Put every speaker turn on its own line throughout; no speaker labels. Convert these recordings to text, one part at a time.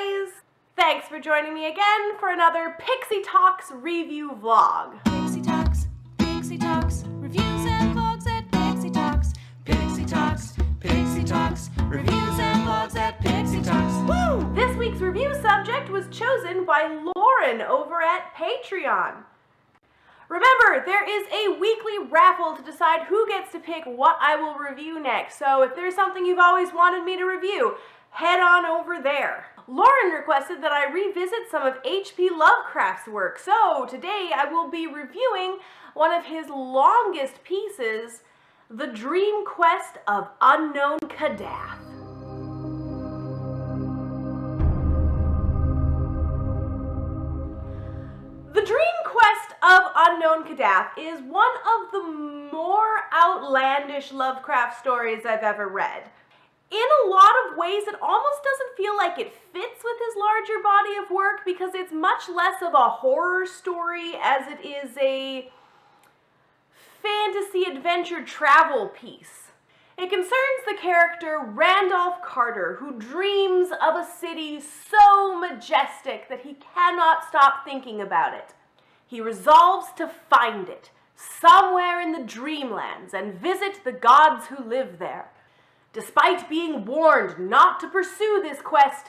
guys! Thanks for joining me again for another Pixie Talks review vlog.
Pixie Talks, reviews and vlogs at Pixie Talks. Pixie Talks, reviews and vlogs at Pixie Talks.
Woo! This week's review subject was chosen by Lauren over at Patreon. Remember, there is a weekly raffle to decide who gets to pick what I will review next, so if there's something you've always wanted me to review, head on over there. Lauren requested that I revisit some of H.P. Lovecraft's work, so today I will be reviewing one of his longest pieces, The Dream Quest of Unknown Kadath. The Dream Quest of Unknown Kadath is one of the more outlandish Lovecraft stories I've ever read. In a lot of ways, it almost doesn't feel like it fits with his larger body of work because it's much less of a horror story as it is a fantasy adventure travel piece. It concerns the character Randolph Carter, who dreams of a city so majestic that he cannot stop thinking about it. He resolves to find it, somewhere in the dreamlands, and visit the gods who live there. Despite being warned not to pursue this quest,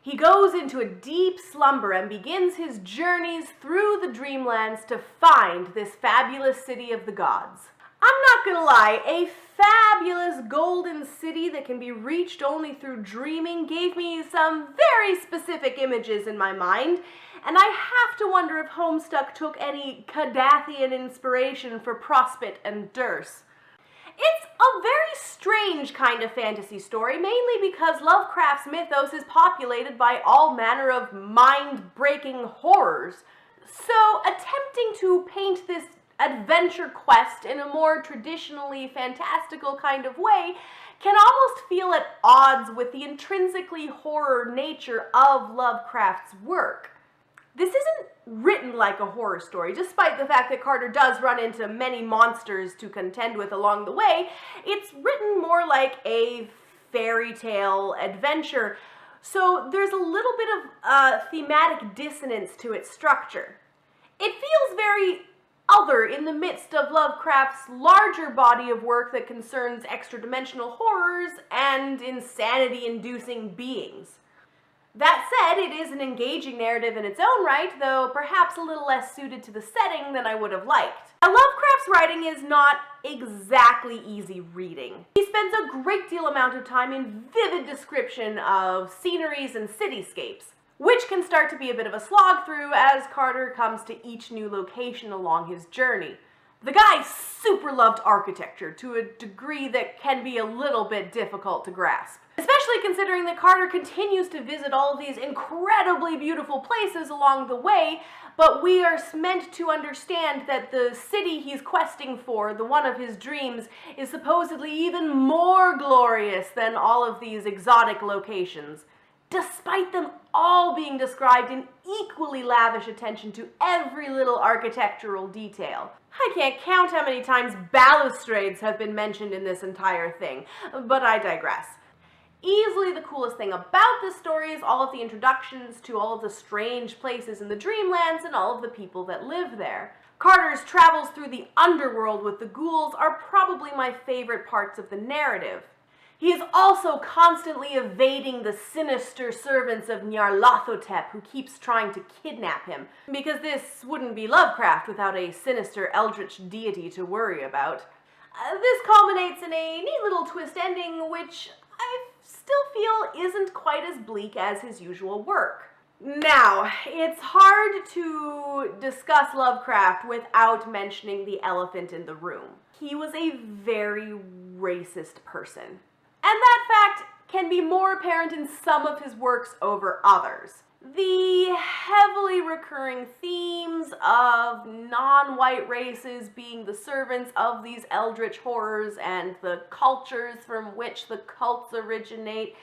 he goes into a deep slumber and begins his journeys through the dreamlands to find this fabulous city of the gods. I'm not gonna lie, a fabulous golden city that can be reached only through dreaming gave me some very specific images in my mind, and I have to wonder if Homestuck took any Kadathian inspiration for Prospit and Durse. It's a very strange kind of fantasy story, mainly because Lovecraft's mythos is populated by all manner of mind-breaking horrors. So attempting to paint this adventure quest in a more traditionally fantastical kind of way can almost feel at odds with the intrinsically horror nature of Lovecraft's work. This isn't written like a horror story, despite the fact that Carter does run into many monsters to contend with along the way. It's written more like a fairy tale adventure, so there's a little bit of thematic dissonance to its structure. It feels very other in the midst of Lovecraft's larger body of work that concerns extra-dimensional horrors and insanity-inducing beings. That said, it is an engaging narrative in its own right, though perhaps a little less suited to the setting than I would have liked. Now, Lovecraft's writing is not exactly easy reading. He spends a great deal amount of time in vivid description of sceneries and cityscapes, which can start to be a bit of a slog through as Carter comes to each new location along his journey. The guy super loved architecture to a degree that can be a little bit difficult to grasp. Especially considering that Carter continues to visit all of these incredibly beautiful places along the way, but we are meant to understand that the city he's questing for, the one of his dreams, is supposedly even more glorious than all of these exotic locations, despite them all being described in equally lavish attention to every little architectural detail. I can't count how many times balustrades have been mentioned in this entire thing, but I digress. Easily the coolest thing about this story is all of the introductions to all of the strange places in the dreamlands and all of the people that live there. Carter's travels through the underworld with the ghouls are probably my favorite parts of the narrative. He is also constantly evading the sinister servants of Nyarlathotep who keeps trying to kidnap him, because this wouldn't be Lovecraft without a sinister eldritch deity to worry about. This culminates in a neat little twist ending, which I still feel isn't quite as bleak as his usual work. Now, it's hard to discuss Lovecraft without mentioning the elephant in the room. He was a very racist person. And that fact can be more apparent in some of his works over others. The heavily recurring themes of non-white races being the servants of these eldritch horrors and the cultures from which the cults originate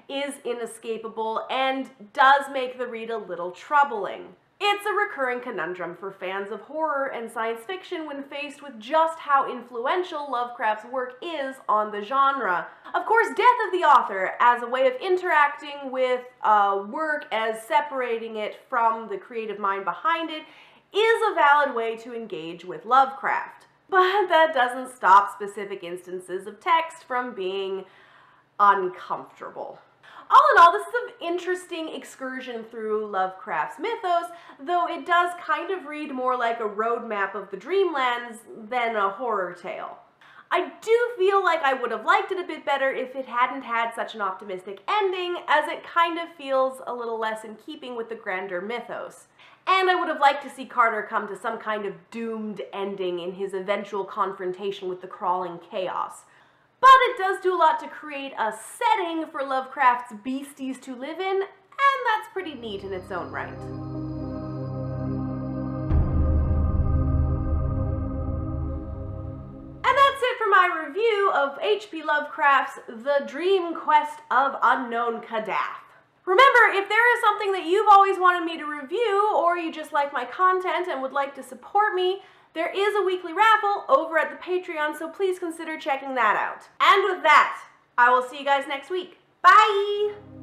is inescapable and does make the read a little troubling. It's a recurring conundrum for fans of horror and science fiction when faced with just how influential Lovecraft's work is on the genre. Of course, death of the author as a way of interacting with work as separating it from the creative mind behind it is a valid way to engage with Lovecraft. But that doesn't stop specific instances of text from being uncomfortable. All in all, this is an interesting excursion through Lovecraft's mythos, though it does kind of read more like a roadmap of the Dreamlands than a horror tale. I do feel like I would have liked it a bit better if it hadn't had such an optimistic ending, as it kind of feels a little less in keeping with the grander mythos. And I would have liked to see Carter come to some kind of doomed ending in his eventual confrontation with the crawling chaos. But it does do a lot to create a setting for Lovecraft's beasties to live in, and that's pretty neat in its own right. And that's it for my review of H.P. Lovecraft's The Dream Quest of Unknown Kadath. Remember, if there is something that you've always wanted me to review, or you just like my content and would like to support me, there is a weekly raffle over at the Patreon, so please consider checking that out. And with that, I will see you guys next week. Bye!